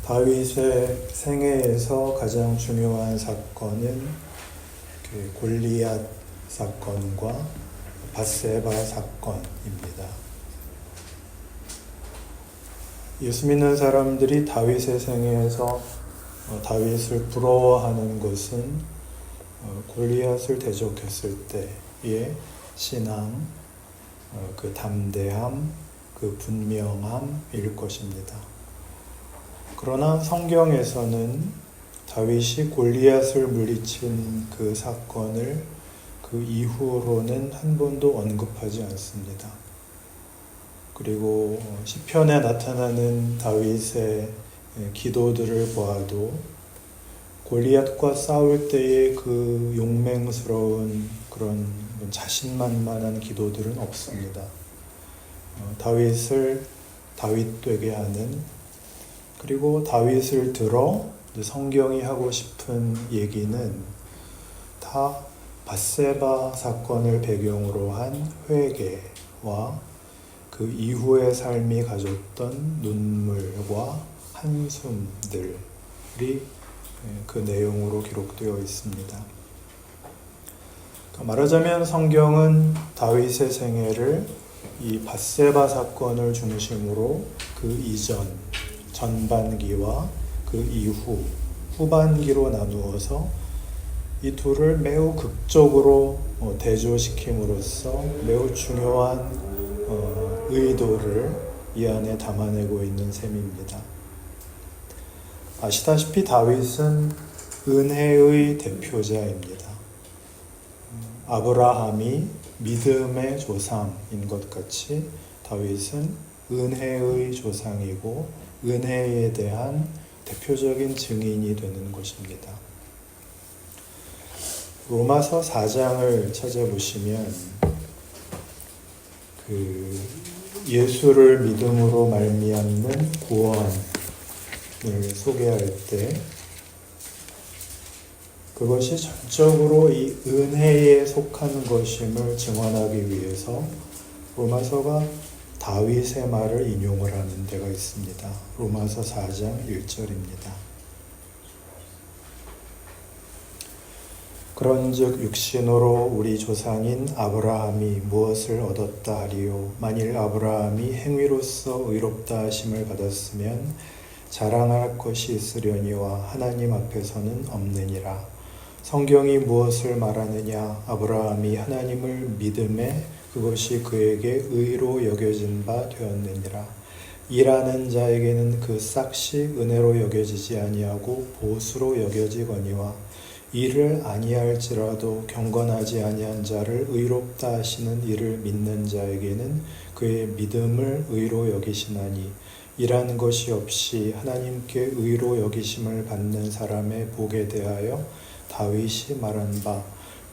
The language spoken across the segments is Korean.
다윗의 생애에서 가장 중요한 사건은 골리앗 사건과 밧세바 사건입니다. 예수 믿는 사람들이 다윗의 생애에서 다윗을 부러워하는 것은 골리앗을 대적했을 때의 신앙, 그 담대함, 그 분명함일 것입니다. 그러나 성경에서는 다윗이 골리앗을 물리친 그 사건을 그 이후로는 한 번도 언급하지 않습니다. 그리고 시편에 나타나는 다윗의 기도들을 보아도 골리앗과 싸울 때의 그 용맹스러운 그런 자신만만한 기도들은 없습니다. 다윗을 다윗되게 하는, 그리고 다윗을 들어 성경이 하고 싶은 얘기는 다 밧세바 사건을 배경으로 한 회개와 그 이후의 삶이 가졌던 눈물과 한숨들이 그 내용으로 기록되어 있습니다. 말하자면 성경은 다윗의 생애를 이 밧세바 사건을 중심으로 그 이전, 전반기와 그 이후, 후반기로 나누어서 이 둘을 매우 극적으로 대조시킴으로써 매우 중요한 의도를 이 안에 담아내고 있는 셈입니다. 아시다시피 다윗은 은혜의 대표자입니다. 아브라함이 믿음의 조상인 것 같이 다윗은 은혜의 조상이고 은혜에 대한 대표적인 증인이 되는 것입니다. 로마서 4장을 찾아보시면 그 예수를 믿음으로 말미암는 구원을 소개할 때 그것이 전적으로 이 은혜에 속한 것임을 증언하기 위해서 로마서가 다윗의 말을 인용을 하는 데가 있습니다. 로마서 4장 1절입니다. 그런즉 육신으로 우리 조상인 아브라함이 무엇을 얻었다 하리요? 만일 아브라함이 행위로서 의롭다 하심을 받았으면 자랑할 것이 있으려니와 하나님 앞에서는 없느니라. 성경이 무엇을 말하느냐? 아브라함이 하나님을 믿음에 그것이 그에게 의로 여겨진 바 되었느니라. 일하는 자에게는 그 싹시 은혜로 여겨지지 아니하고 보수로 여겨지거니와 일을 아니할지라도 경건하지 아니한 자를 의롭다 하시는 이를 믿는 자에게는 그의 믿음을 의로 여기시나니 일하는 것이 없이 하나님께 의로 여기심을 받는 사람의 복에 대하여 다윗이 말한 바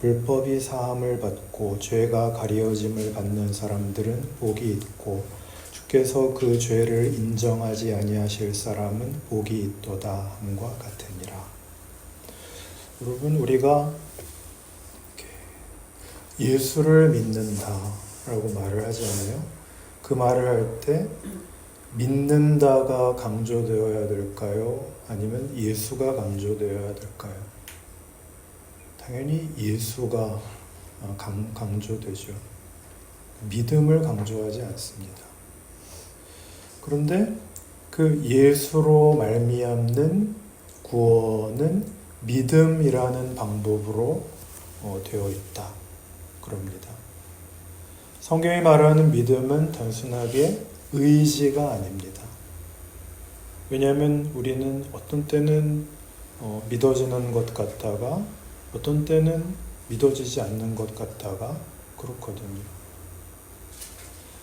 불법이 사함을 받고 죄가 가려짐을 받는 사람들은 복이 있고 주께서 그 죄를 인정하지 아니하실 사람은 복이 있도다 함과 같으니라. 여러분, 우리가 예수를 믿는다라고 말을 하잖아요. 그 말을 할 때 믿는다가 강조되어야 될까요? 아니면 예수가 강조되어야 될까요? 당연히 예수가 강조되죠. 믿음을 강조하지 않습니다. 그런데 그 예수로 말미암는 구원은 믿음이라는 방법으로 되어 있다. 그럽니다. 성경이 말하는 믿음은 단순하게 의지가 아닙니다. 왜냐하면 우리는 어떤 때는 믿어지는 것 같다가 어떤 때는 믿어지지 않는 것 같다가 그렇거든요.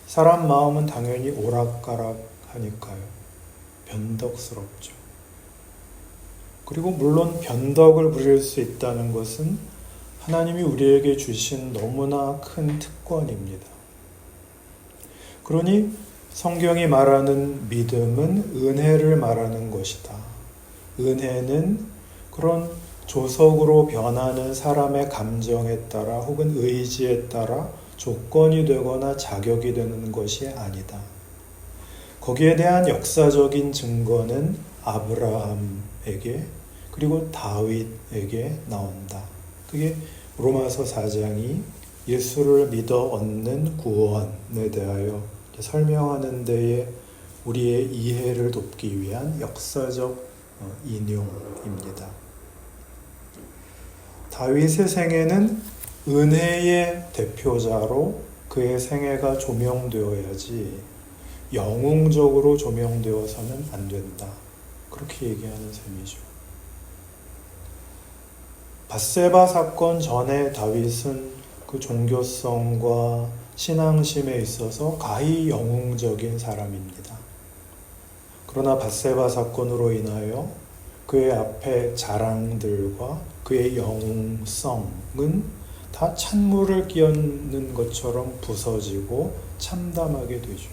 사람 마음은 당연히 오락가락하니까요. 변덕스럽죠. 그리고 물론 변덕을 부릴 수 있다는 것은 하나님이 우리에게 주신 너무나 큰 특권입니다. 그러니 성경이 말하는 믿음은 은혜를 말하는 것이다. 은혜는 그런 조석으로 변하는 사람의 감정에 따라 혹은 의지에 따라 조건이 되거나 자격이 되는 것이 아니다. 거기에 대한 역사적인 증거는 아브라함에게 그리고 다윗에게 나온다. 그게 로마서 4장이 예수를 믿어 얻는 구원에 대하여 설명하는 데에 우리의 이해를 돕기 위한 역사적 인용입니다. 다윗의 생애는 은혜의 대표자로 그의 생애가 조명되어야지 영웅적으로 조명되어서는 안 된다. 그렇게 얘기하는 셈이죠. 밧세바 사건 전에 다윗은 그 종교성과 신앙심에 있어서 가히 영웅적인 사람입니다. 그러나 밧세바 사건으로 인하여 그의 앞에 자랑들과 그의 영웅성은 다 찬물을 끼얹는 것처럼 부서지고 참담하게 되죠.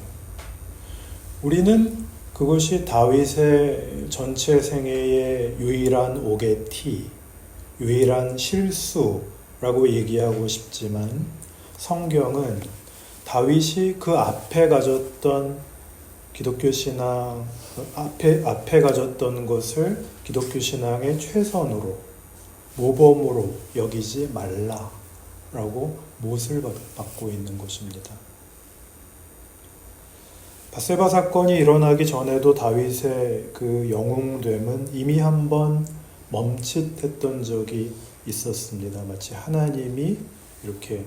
우리는 그것이 다윗의 전체 생애의 유일한 오게티, 유일한 실수라고 얘기하고 싶지만 성경은 다윗이 그 앞에 가졌던 기독교 신앙, 앞에 가졌던 것을 기독교 신앙의 최선으로, 모범으로 여기지 말라라고 못을 받고 있는 것입니다. 밧세바 사건이 일어나기 전에도 다윗의 그 영웅됨은 이미 한번 멈칫했던 적이 있었습니다. 마치 하나님이 이렇게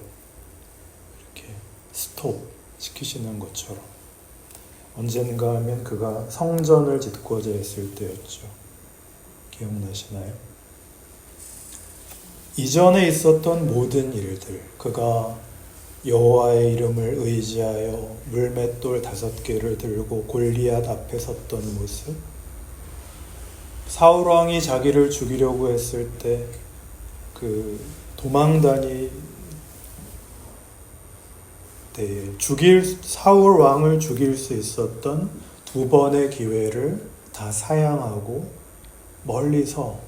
스톱 시키시는 것처럼. 언젠가 하면 그가 성전을 짓고자 했을 때였죠. 기억나시나요? 이전에 있었던 모든 일들, 그가 여호와의 이름을 의지하여 물맷돌 5개를 들고 골리앗 앞에 섰던 모습, 사울 왕이 자기를 죽이려고 했을 때 그 도망다니 사울 왕을 죽일 수 있었던 2번의 기회를 다 사양하고 멀리서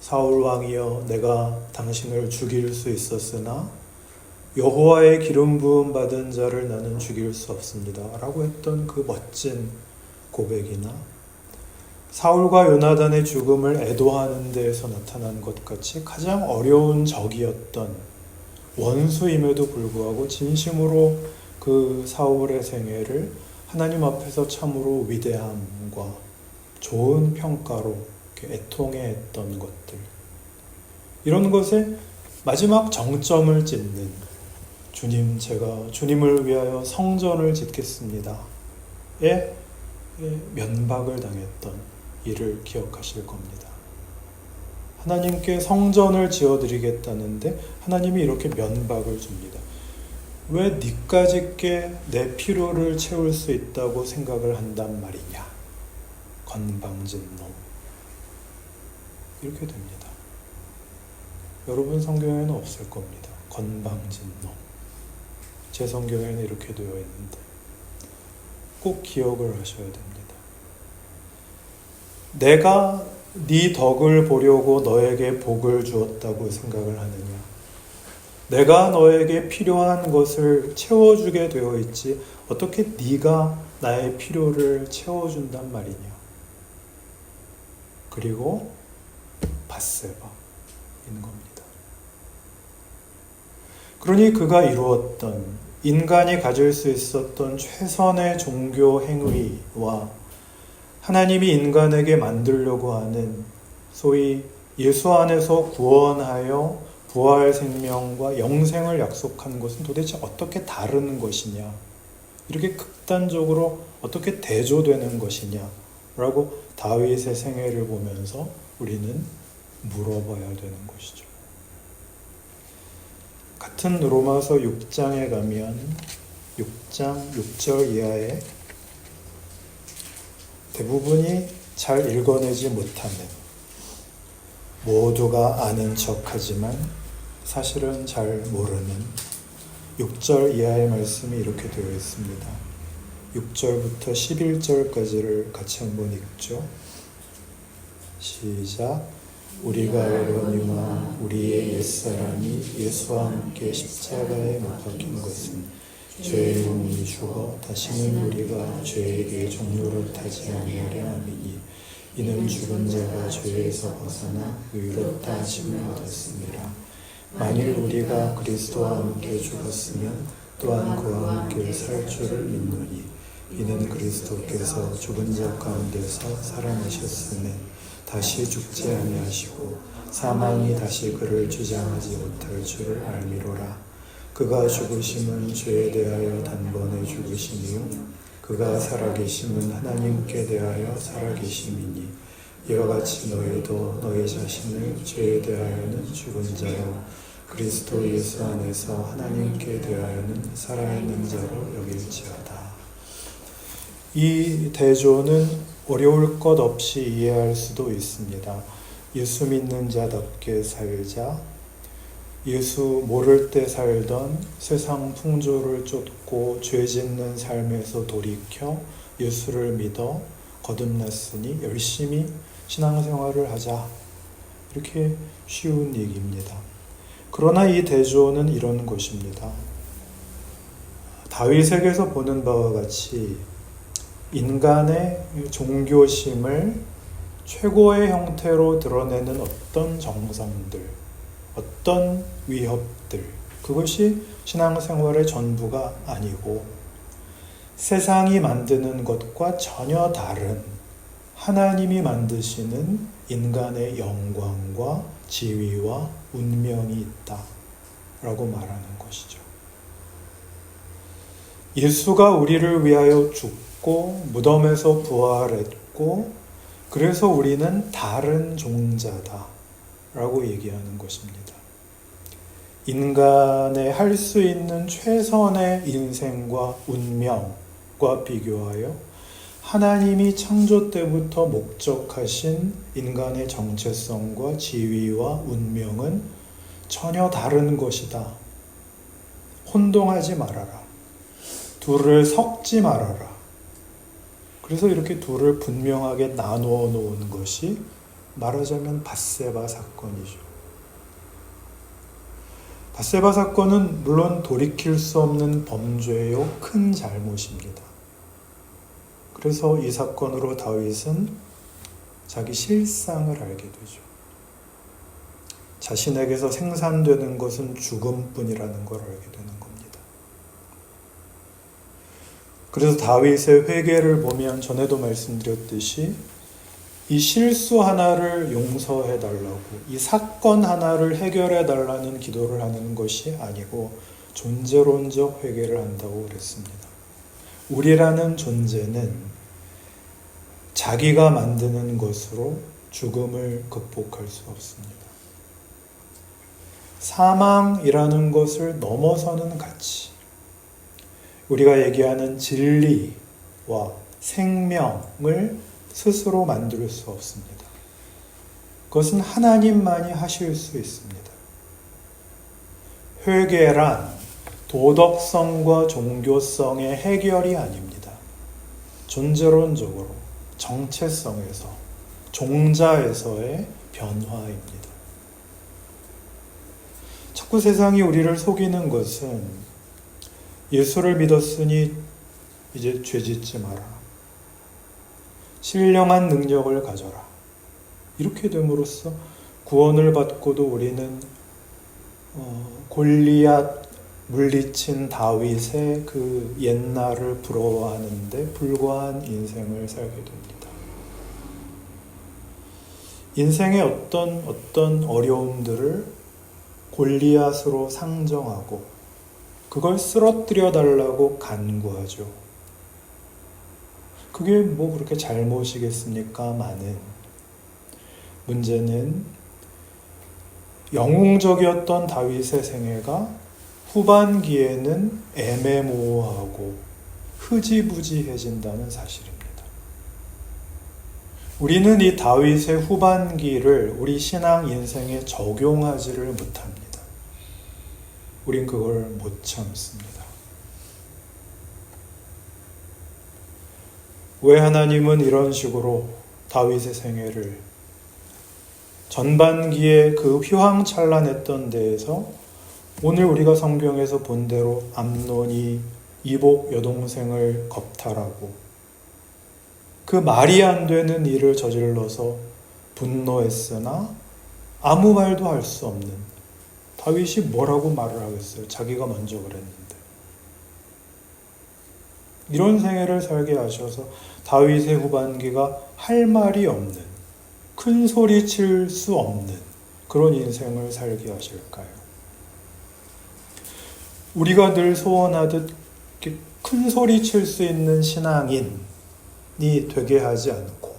사울 왕이여 내가 당신을 죽일 수 있었으나 여호와의 기름 부음 받은 자를 나는 죽일 수 없습니다 라고 했던 그 멋진 고백이나 사울과 요나단의 죽음을 애도하는 데에서 나타난 것 같이 가장 어려운 적이었던 원수임에도 불구하고 진심으로 그 사울의 생애를 하나님 앞에서 참으로 위대함과 좋은 평가로 애통해했던 것들, 이런 것에 마지막 정점을 찍는 주님, 제가 주님을 위하여 성전을 짓겠습니다에 면박을 당했던 이를 기억하실 겁니다. 하나님께 성전을 지어드리겠다는데 하나님이 이렇게 면박을 줍니다. 왜 니까짓 게 내 필요를 채울 수 있다고 생각을 한단 말이냐, 건방진 놈. 이렇게 됩니다. 여러분 성경에는 없을 겁니다. 건방진 놈. 제 성경에는 이렇게 되어 있는데 꼭 기억을 하셔야 됩니다. 내가 네 덕을 보려고 너에게 복을 주었다고 생각을 하느냐? 내가 너에게 필요한 것을 채워주게 되어 있지 어떻게 네가 나의 필요를 채워준단 말이냐? 그리고 밧세바인 겁니다. 그러니 그가 이루었던, 인간이 가질 수 있었던 최선의 종교 행위와 하나님이 인간에게 만들려고 하는 소위 예수 안에서 구원하여 부활 생명과 영생을 약속한 것은 도대체 어떻게 다른 것이냐, 이렇게 극단적으로 어떻게 대조되는 것이냐 라고 다윗의 생애를 보면서 우리는 물어봐야 되는 것이죠. 같은 로마서 6장에 가면 6장 6절 이하에 대부분이 잘 읽어내지 못하는, 모두가 아는 척하지만 사실은 잘 모르는 6절 이하의 말씀이 이렇게 되어 있습니다. 6절부터 11절까지를 같이 한번 읽죠. 시작. 우리가 알거니와 우리의 옛사람이 예수와 함께 십자가에 못 박힌 것은 죄의 몸이 죽어 다시는 우리가 죄에게 종로를 타지 아니하려 함이니 이는 죽은 자가 죄에서 벗어나 의롭다 하심을 얻었습니다. 만일 우리가 그리스도와 함께 죽었으면 또한 그와 함께 살 줄을 믿노니 이는 그리스도께서 죽은 자 가운데서 살아나셨음에 다시 죽지 아니하시고 사망이 다시 그를 주장하지 못할 줄을 알미로라. 그가 죽으심은 죄에 대하여 단번에 죽으심이요 그가 살아계심은 하나님께 대하여 살아계심이니 이와 같이 너희도 너희 자신을 죄에 대하여는 죽은 자요 그리스도 예수 안에서 하나님께 대하여는 살아있는 자로 여길지어다. 이 대조는 어려울 것 없이 이해할 수도 있습니다. 예수 믿는 자답게 살자. 예수 모를 때 살던 세상 풍조를 쫓고 죄 짓는 삶에서 돌이켜 예수를 믿어 거듭났으니 열심히 신앙생활을 하자. 이렇게 쉬운 얘기입니다. 그러나 이 대조는 이런 것입니다. 다윗에게서 보는 바와 같이 인간의 종교심을 최고의 형태로 드러내는 어떤 정성들, 어떤 위협들, 그것이 신앙생활의 전부가 아니고 세상이 만드는 것과 전혀 다른 하나님이 만드시는 인간의 영광과 지위와 운명이 있다라고 말하는 것이죠. 예수가 우리를 위하여 죽고 무덤에서 부활했고 그래서 우리는 다른 종자다 라고 얘기하는 것입니다. 인간의 할 수 있는 최선의 인생과 운명과 비교하여 하나님이 창조 때부터 목적하신 인간의 정체성과 지위와 운명은 전혀 다른 것이다. 혼동하지 말아라. 둘을 섞지 말아라. 그래서 이렇게 둘을 분명하게 나누어 놓은 것이 말하자면 밧세바 사건이죠. 밧세바 사건은 물론 돌이킬 수 없는 범죄요 큰 잘못입니다. 그래서 이 사건으로 다윗은 자기 실상을 알게 되죠. 자신에게서 생산되는 것은 죽음뿐이라는 걸 알게 되는 겁니다. 그래서 다윗의 회개를 보면 전에도 말씀드렸듯이 이 실수 하나를 용서해달라고, 이 사건 하나를 해결해달라는 기도를 하는 것이 아니고 존재론적 회개를 한다고 그랬습니다. 우리라는 존재는 자기가 만드는 것으로 죽음을 극복할 수 없습니다. 사망이라는 것을 넘어서는 가치, 우리가 얘기하는 진리와 생명을 스스로 만들 수 없습니다. 그것은 하나님만이 하실 수 있습니다. 회개란 도덕성과 종교성의 해결이 아닙니다. 존재론적으로 정체성에서, 종자에서의 변화입니다. 자꾸 세상이 우리를 속이는 것은 예수를 믿었으니 이제 죄짓지 마라. 신령한 능력을 가져라. 이렇게 됨으로써 구원을 받고도 우리는 골리앗 물리친 다윗의 그 옛날을 부러워하는데 불과한 인생을 살게 됩니다. 인생의 어떤 어려움들을 골리앗으로 상정하고 그걸 쓰러뜨려 달라고 간구하죠. 그게 뭐 그렇게 잘못이겠습니까? 많은 문제는 영웅적이었던 다윗의 생애가 후반기에는 애매모호하고 흐지부지해진다는 사실입니다. 우리는 이 다윗의 후반기를 우리 신앙 인생에 적용하지를 못합니다. 우린 그걸 못 참습니다. 왜 하나님은 이런 식으로 다윗의 생애를 전반기에 그 휘황찬란했던 데에서 오늘 우리가 성경에서 본 대로 암논이 이복 여동생을 겁탈하고 그 말이 안 되는 일을 저질러서 분노했으나 아무 말도 할 수 없는 다윗이 뭐라고 말을 하겠어요? 자기가 먼저 그랬는데. 이런 생애를 살게 하셔서 다윗의 후반기가 할 말이 없는, 큰 소리 칠 수 없는 그런 인생을 살게 하실까요? 우리가 늘 소원하듯 큰 소리 칠 수 있는 신앙인이 되게 하지 않고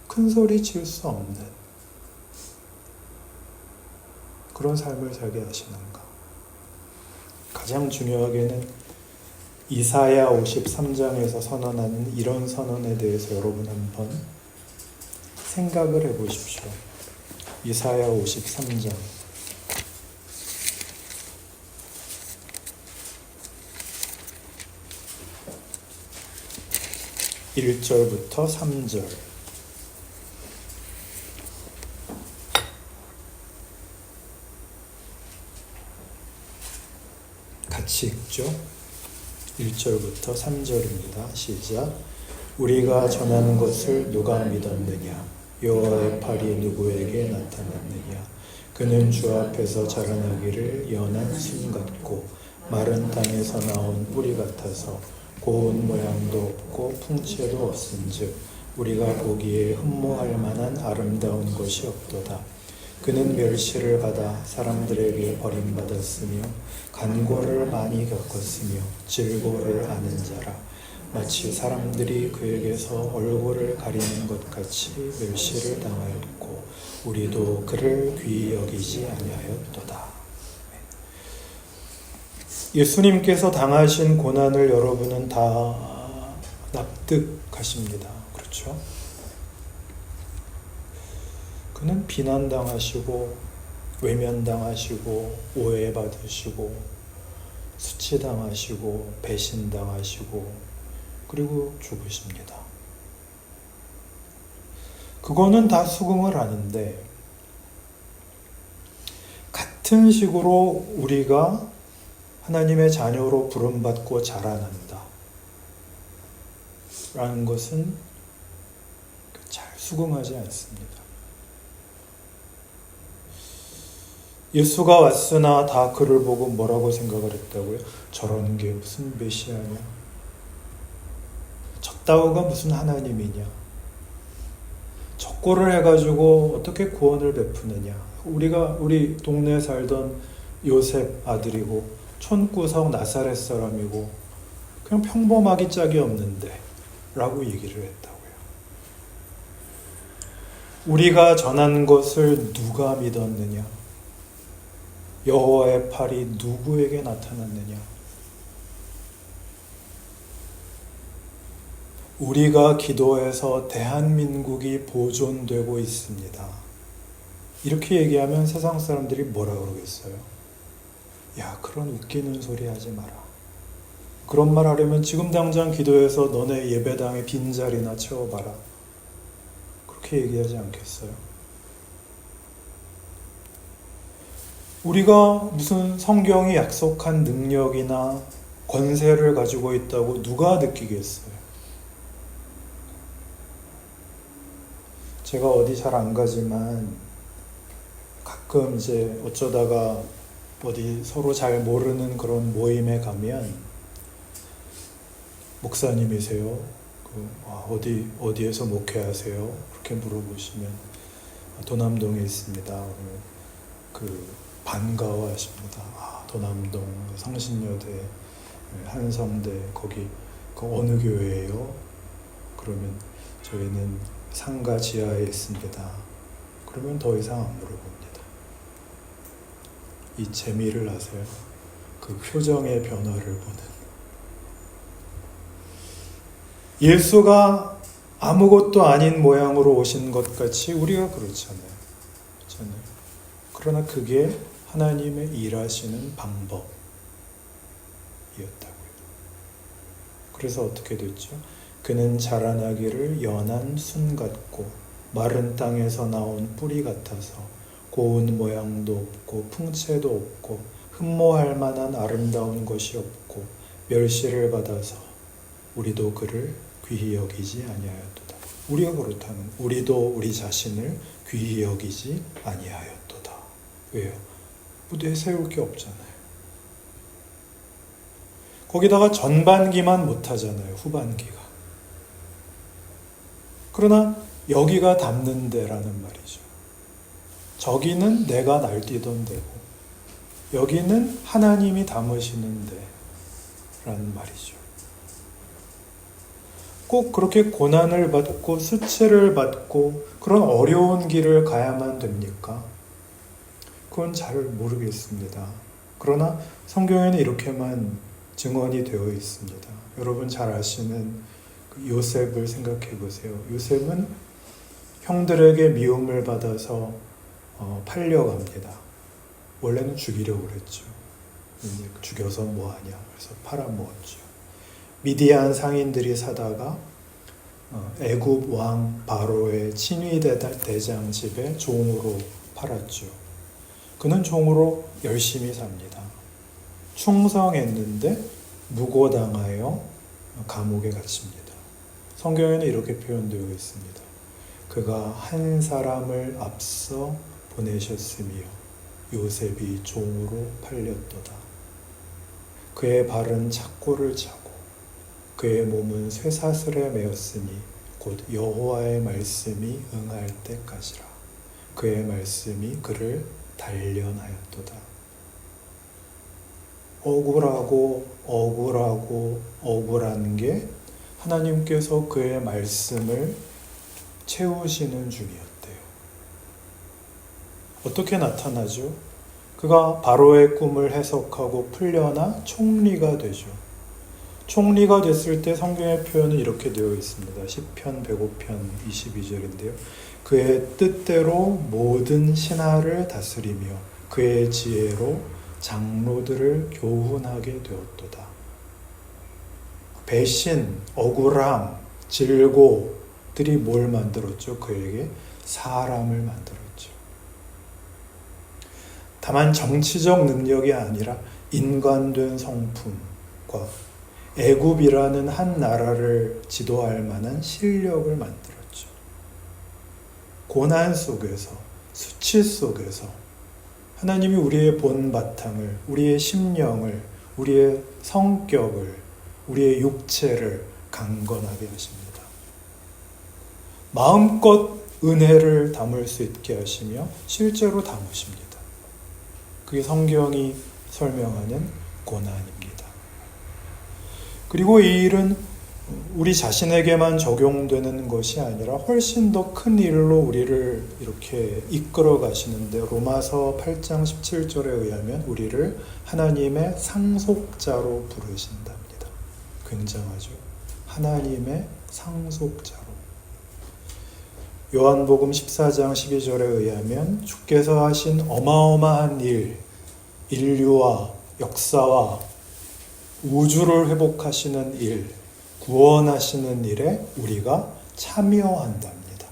큰 소리 칠 수 없는 그런 삶을 살게 하시는가? 가장 중요하게는 이사야 53장에서 선언하는 이런 선언에 대해서 여러분 한번 생각을 해보십시오. 이사야 53장 1절부터 3절. 같이 읽죠. 1절부터 3절입니다. 시작. 우리가 전하는 것을 누가 믿었느냐? 여호와의 팔이 누구에게 나타났느냐? 그는 주 앞에서 자라나기를 연한 순 같고 마른 땅에서 나온 뿌리 같아서 고운 모양도 없고 풍채도 없은즉 우리가 보기에 흠모할 만한 아름다운 것이 없도다. 그는 멸시를 받아 사람들에게 버림받았으며 간고를 많이 겪었으며 질고를 아는 자라. 마치 사람들이 그에게서 얼굴을 가리는 것 같이 멸시를 당하였고 우리도 그를 귀히 여기지 아니하였도다. 예수님께서 당하신 고난을 여러분은 다 납득하십니다. 그렇죠? 그는 비난당하시고 외면당하시고 오해받으시고 수치당하시고 배신당하시고 그리고 죽으십니다. 그거는 다 수긍을 하는데 같은 식으로 우리가 하나님의 자녀로 부름받고 자라난다 라는 것은 잘 수긍하지 않습니다. 예수가 왔으나 다 그를 보고 뭐라고 생각을 했다고요? 저런 게 무슨 메시아냐? 저따오가 무슨 하나님이냐? 적고를 해가지고 어떻게 구원을 베푸느냐? 우리 동네에 살던 요셉 아들이고 촌구석 나사렛 사람이고 그냥 평범하기 짝이 없는데 라고 얘기를 했다고요. 우리가 전한 것을 누가 믿었느냐? 여호와의 팔이 누구에게 나타났느냐? 우리가 기도해서 대한민국이 보존되고 있습니다. 이렇게 얘기하면 세상 사람들이 뭐라 그러겠어요? 야, 그런 웃기는 소리 하지 마라. 그런 말 하려면 지금 당장 기도해서 너네 예배당에 빈자리나 채워봐라. 그렇게 얘기하지 않겠어요? 우리가 무슨 성경이 약속한 능력이나 권세를 가지고 있다고 누가 느끼겠어요? 제가 어디 잘 안 가지만 가끔 이제 어쩌다가 어디 서로 잘 모르는 그런 모임에 가면 목사님이세요? 어디에서 목회하세요? 그렇게 물어보시면 도남동에 있습니다. 반가워하십니다. 도남동 성신여대 한성대 거기 어느 교회예요? 그러면 저희는 상가 지하에 있습니다. 그러면 더 이상 안 물어봅니다. 이 재미를 아세요? 그 표정의 변화를 보는. 예수가 아무것도 아닌 모양으로 오신 것 같이 우리가 그렇잖아요. 그러나 그게 하나님의 일하시는 방법이었다고요. 그래서 어떻게 됐죠? 그는 자라나기를 연한 순 같고 마른 땅에서 나온 뿌리 같아서 고운 모양도 없고 풍채도 없고 흠모할 만한 아름다운 것이 없고 멸시를 받아서 우리도 그를 귀히 여기지 아니하였도다. 우리가 그렇다면 우리도 우리 자신을 귀히 여기지 아니하였도다. 왜요? 뭐 내세울 게 없잖아요. 거기다가 전반기만 못하잖아요. 후반기가. 그러나 여기가 닮는 데라는 말이죠. 저기는 내가 날뛰던 데고 여기는 하나님이 담으시는 데라는 말이죠. 꼭 그렇게 고난을 받고 수치를 받고 그런 어려운 길을 가야만 됩니까? 그건 잘 모르겠습니다. 그러나 성경에는 이렇게만 증언이 되어 있습니다. 여러분 잘 아시는 요셉을 생각해 보세요. 요셉은 형들에게 미움을 받아서 팔려갑니다. 원래는 죽이려고 그랬죠. 죽여서 뭐하냐. 그래서 팔아먹었죠. 미디안 상인들이 사다가 애굽 왕 바로의 친위대장 집에 종으로 팔았죠. 그는 종으로 열심히 삽니다. 충성했는데 무고당하여 감옥에 갇힙니다. 성경에는 이렇게 표현되어 있습니다. 그가 한 사람을 앞서 보내셨으며 요셉이 종으로 팔렸도다. 그의 발은 착고를 차고 그의 몸은 쇠사슬에 매었으니 곧 여호와의 말씀이 응할 때까지라. 그의 말씀이 그를 단련하였도다. 억울한 게 하나님께서 그의 말씀을 채우시는 중이었대요. 어떻게 나타나죠? 그가 바로의 꿈을 해석하고 풀려나 총리가 되죠. 총리가 됐을 때 성경의 표현은 이렇게 되어 있습니다. 시편 105편 22절인데요. 그의 뜻대로 모든 신하를 다스리며 그의 지혜로 장로들을 교훈하게 되었도다. 배신, 억울함, 질고들이 뭘 만들었죠? 그에게 사람을 만들었죠. 다만 정치적 능력이 아니라 인간된 성품과 애굽이라는 한 나라를 지도할 만한 실력을 만들었죠. 고난 속에서, 수치 속에서 하나님이 우리의 본바탕을, 우리의 심령을, 우리의 성격을, 우리의 육체를 강건하게 하십니다. 마음껏 은혜를 담을 수 있게 하시며 실제로 담으십니다. 그게 성경이 설명하는 고난입니다. 그리고 이 일은 우리 자신에게만 적용되는 것이 아니라 훨씬 더 큰 일로 우리를 이렇게 이끌어 가시는데 로마서 8장 17절에 의하면 우리를 하나님의 상속자로 부르신답니다. 굉장하죠. 하나님의 상속자로. 요한복음 14장 12절에 의하면 주께서 하신 어마어마한 일, 인류와 역사와 우주를 회복하시는 일, 구원하시는 일에 우리가 참여한답니다.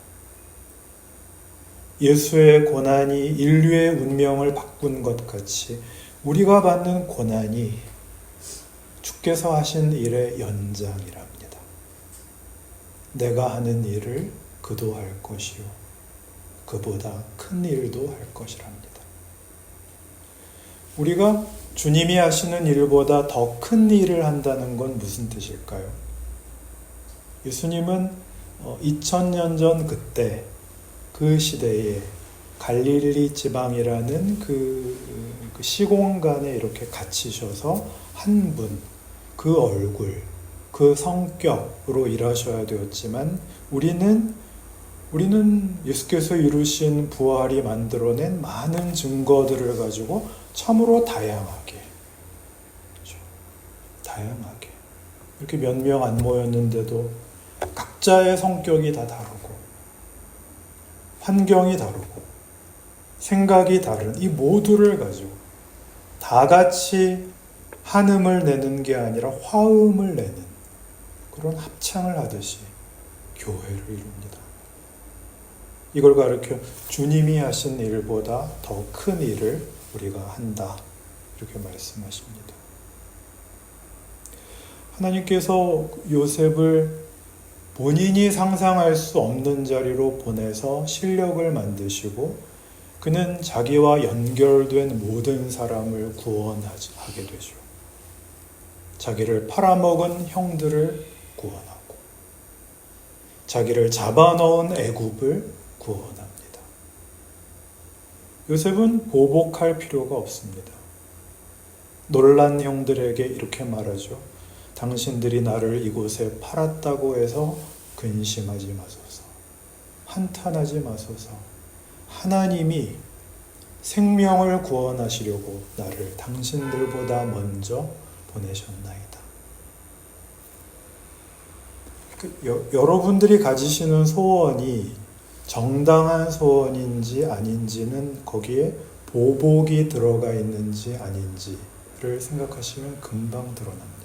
예수의 고난이 인류의 운명을 바꾼 것 같이 우리가 받는 고난이 주께서 하신 일의 연장이랍니다. 내가 하는 일을 그도 할 것이요 그보다 큰 일도 할 것이랍니다. 우리가 주님이 하시는 일보다 더 큰 일을 한다는 건 무슨 뜻일까요? 예수님은 2000년 전 그때 그 시대에 갈릴리 지방이라는 그 시공간에 이렇게 갇히셔서 한 분, 그 얼굴, 그 성격으로 일하셔야 되었지만 우리는 예수께서 이루신 부활이 만들어낸 많은 증거들을 가지고 참으로 다양하게, 그렇죠? 다양하게 이렇게 몇 명 안 모였는데도 각자의 성격이 다 다르고 환경이 다르고 생각이 다른 이 모두를 가지고 다 같이 한음을 내는 게 아니라 화음을 내는 그런 합창을 하듯이 교회를 이룹니다. 이걸 가르쳐 주님이 하신 일보다 더 큰 일을 우리가 한다. 이렇게 말씀하십니다. 하나님께서 요셉을 본인이 상상할 수 없는 자리로 보내서 실력을 만드시고 그는 자기와 연결된 모든 사람을 구원하게 되죠. 자기를 팔아먹은 형들을 구원하고 자기를 잡아넣은 애굽을 구원합니다. 요셉은 보복할 필요가 없습니다. 놀란 형들에게 이렇게 말하죠. 당신들이 나를 이곳에 팔았다고 해서 근심하지 마소서. 한탄하지 마소서. 하나님이 생명을 구원하시려고 나를 당신들보다 먼저 보내셨나이다. 여러분들이 가지시는 소원이 정당한 소원인지 아닌지는 거기에 보복이 들어가 있는지 아닌지를 생각하시면 금방 드러납니다.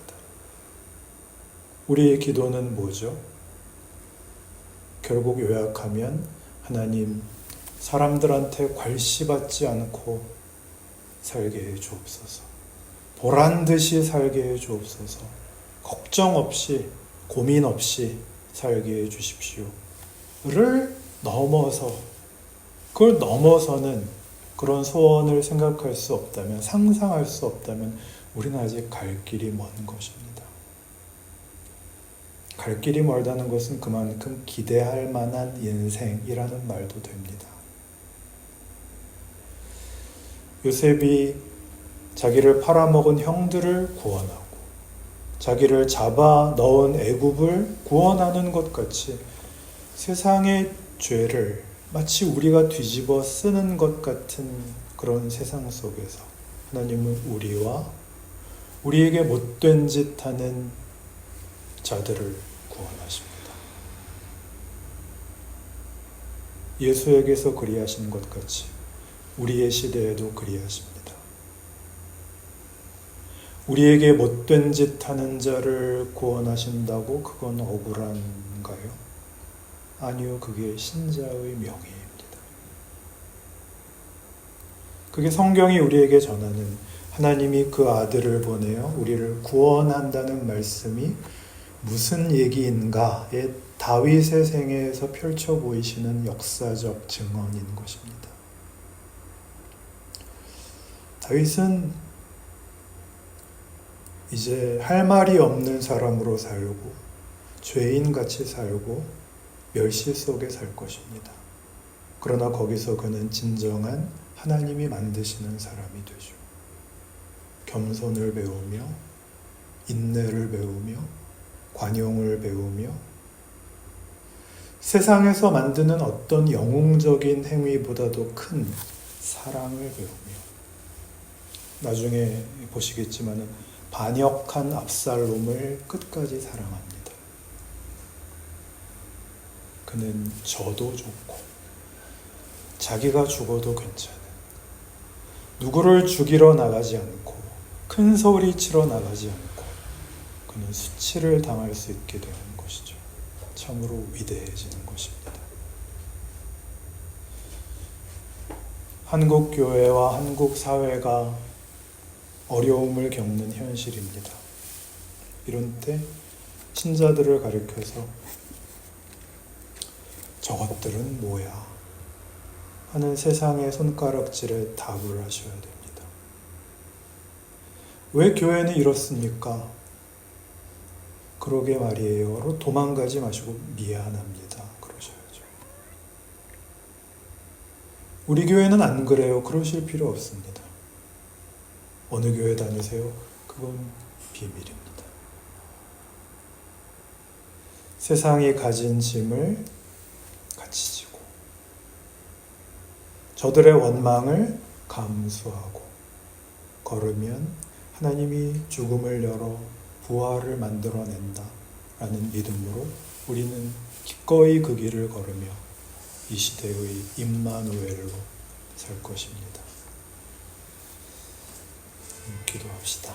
우리의 기도는 뭐죠? 결국 요약하면 하나님, 사람들한테 괄시받지 않고 살게 해 주옵소서. 보란듯이 살게 해 주옵소서. 걱정 없이, 고민 없이 살게 해 주십시오. 를 넘어서, 그걸 넘어서는 그런 소원을 생각할 수 없다면, 상상할 수 없다면 우리는 아직 갈 길이 먼 것입니다. 갈 길이 멀다는 것은 그만큼 기대할 만한 인생이라는 말도 됩니다. 요셉이 자기를 팔아먹은 형들을 구원하고 자기를 잡아 넣은 애굽을 구원하는 것 같이 세상의 죄를 마치 우리가 뒤집어 쓰는 것 같은 그런 세상 속에서 하나님은 우리와 우리에게 못된 짓 하는 자들을 구원하십니다. 예수에게서 그리하신 것 같이 우리의 시대에도 그리하십니다. 우리에게 못된 짓 하는 자를 구원하신다고 그건 억울한가요? 아니요, 그게 신자의 명예입니다. 그게 성경이 우리에게 전하는 하나님이 그 아들을 보내어 우리를 구원한다는 말씀이 무슨 얘기인가에 다윗의 생애에서 펼쳐 보이시는 역사적 증언인 것입니다. 다윗은 이제 할 말이 없는 사람으로 살고 죄인같이 살고 멸시 속에 살 것입니다. 그러나 거기서 그는 진정한 하나님이 만드시는 사람이 되죠. 겸손을 배우며 인내를 배우며 관용을 배우며 세상에서 만드는 어떤 영웅적인 행위보다도 큰 사랑을 배우며 나중에 보시겠지만 반역한 압살롬을 끝까지 사랑합니다. 그는 져도 좋고 자기가 죽어도 괜찮은, 누구를 죽이러 나가지 않고 큰 소리 치러 나가지 않고 그는 수치를 당할 수 있게 되는 것이죠. 참으로 위대해지는 것입니다. 한국 교회와 한국 사회가 어려움을 겪는 현실입니다. 이런 때 신자들을 가리켜서 저것들은 뭐야 하는 세상의 손가락질에 답을 하셔야 됩니다. 왜 교회는 이렇습니까? 그러게 말이에요. 도망가지 마시고 미안합니다. 그러셔야죠. 우리 교회는 안 그래요. 그러실 필요 없습니다. 어느 교회 다니세요? 그건 비밀입니다. 세상이 가진 짐을 같이 지고 저들의 원망을 감수하고 걸으면 하나님이 죽음을 열어 부활을 만들어낸다 라는 믿음으로 우리는 기꺼이 그 길을 걸으며 이 시대의 임마누엘로 살 것입니다. 기도합시다.